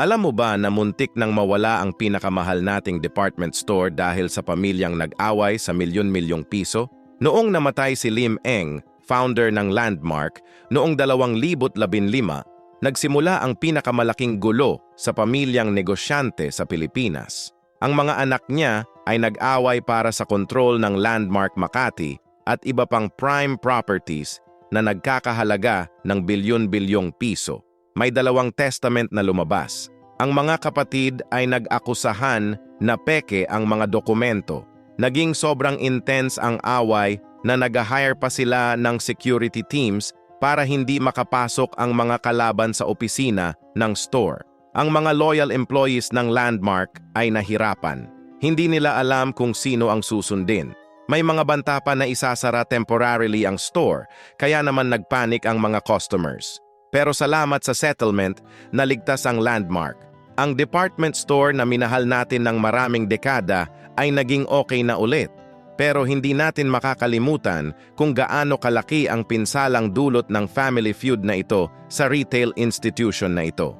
Alam mo ba na muntik nang mawala ang pinakamahal nating department store dahil sa pamilyang nag-away sa milyon-milyong piso? Noong namatay si Lim Eng, founder ng Landmark, noong 2015, nagsimula ang pinakamalaking gulo sa pamilyang negosyante sa Pilipinas. Ang mga anak niya ay nag-away para sa kontrol ng Landmark Makati at iba pang prime properties na nagkakahalaga ng bilyon-bilyong piso. May 2 testament na lumabas. Ang mga kapatid ay nag-akusahan na peke ang mga dokumento. Naging sobrang intense ang away na nag-hire pa sila ng security teams para hindi makapasok ang mga kalaban sa opisina ng store. Ang mga loyal employees ng Landmark ay nahirapan. Hindi nila alam kung sino ang susundin. May mga banta pa na isasara temporarily ang store, kaya naman nagpanik ang mga customers. Pero salamat sa settlement, naligtas ang Landmark. Ang department store na minahal natin ng maraming dekada ay naging okay na ulit. Pero hindi natin makakalimutan kung gaano kalaki ang pinsalang dulot ng family feud na ito sa retail institution na ito.